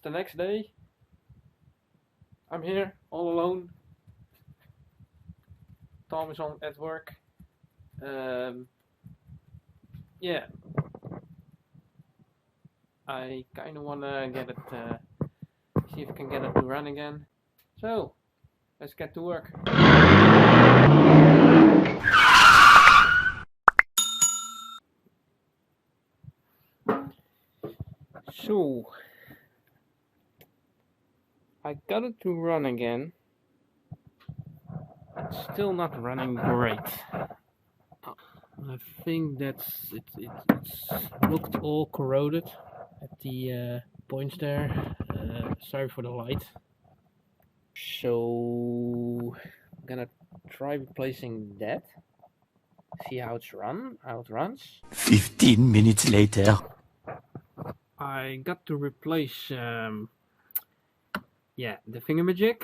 It's the next day. I'm here all alone. Tom is at work. Yeah. I kind of want to get it, see if I can get it to run again. So, let's get to work. So, I got it to run again. It's still not running great. I think it's looked all corroded at the points there. Sorry for the light. So I'm gonna try replacing that. See how it runs. 15 minutes later. I got to replace the thingamajig.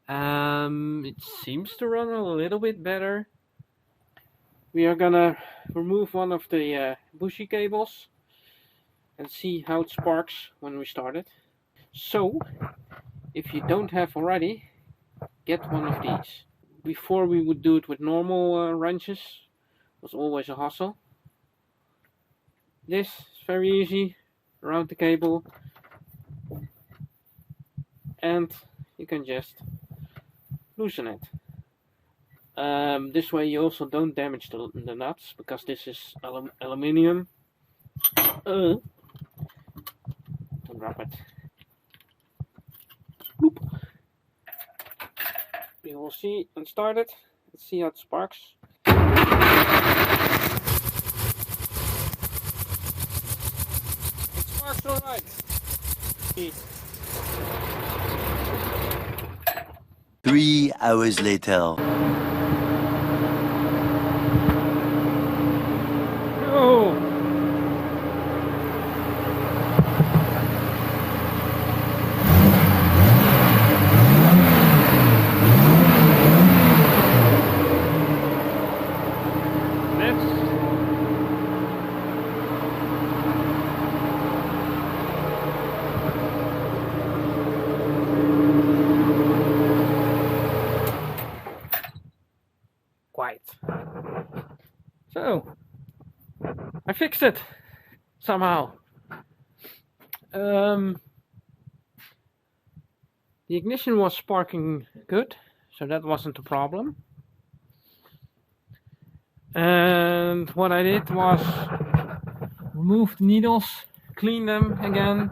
It seems to run a little bit better. We are gonna remove one of the bushy cables and see how it sparks when we start it. So, if you don't have already, get one of these. Before we would do it with normal wrenches, it was always a hassle. This is very easy, around the cable, and you can just loosen it. This way you also don't damage the nuts, because this is aluminium. Don't drop it. Boop. We will see and start it. Let's see how it sparks. It sparks alright. 3 hours later. Oh! Quite. So, I fixed it somehow. The ignition was sparking good, so that wasn't a problem. And what I did was remove the needles, clean them again,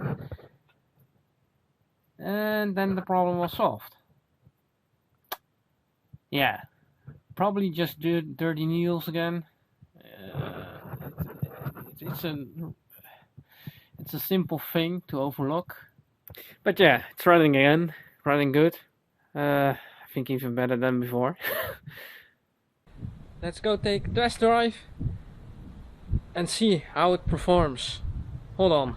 and then the problem was solved. Yeah, probably just dirty needles again. It's a simple thing to overlook, but yeah, it's running again, running good. I think even better than before. Let's go take a test drive and see how it performs. Hold on,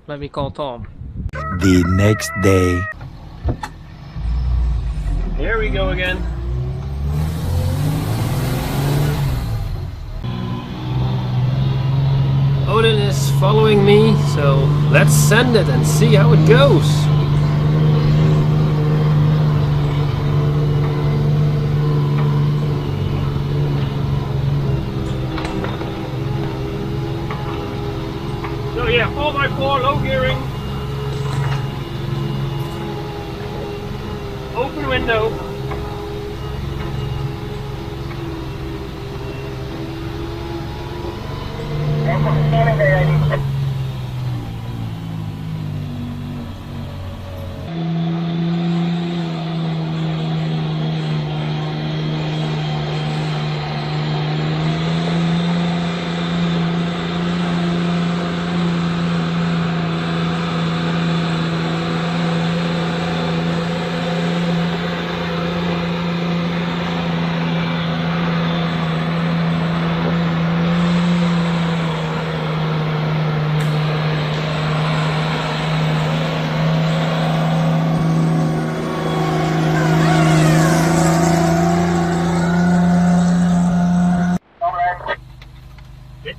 let me call Tom. The next day. Here we go again. Odin is following me, so let's send it and see how it goes. So yeah, 4x4 low gearing. Open window.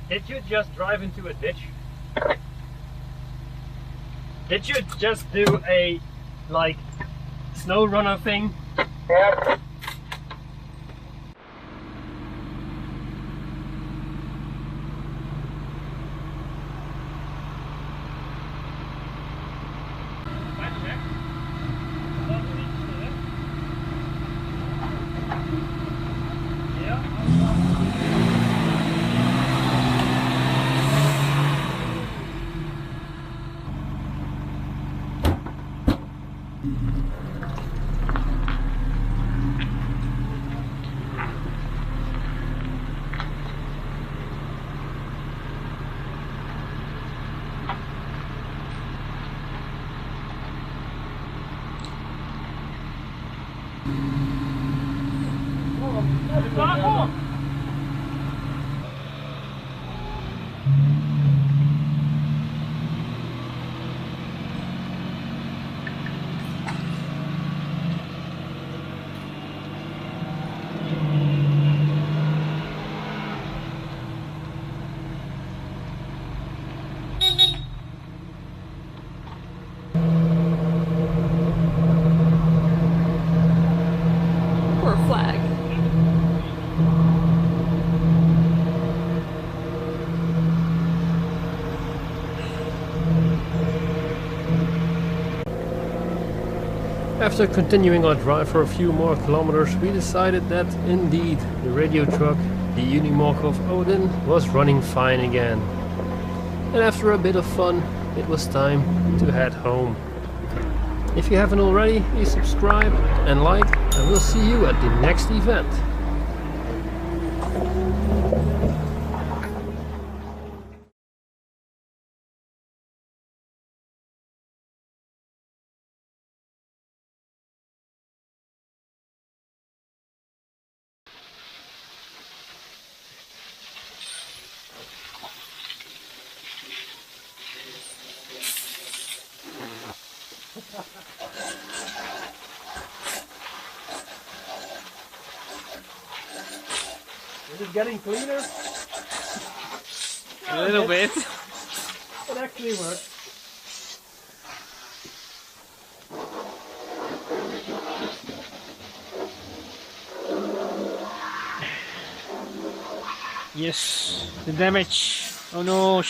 Did you just drive into a ditch? Did you just do a like snow runner thing? Yep. Poor flag. After continuing our drive for a few more kilometers, we decided that indeed the radio truck, the Unimog of Odin, was running fine again. And after a bit of fun, it was time to head home. If you haven't already, please subscribe and like, and we'll see you at the next event. Is it getting cleaner? A little bit. It actually works. Yes, the damage. Oh no.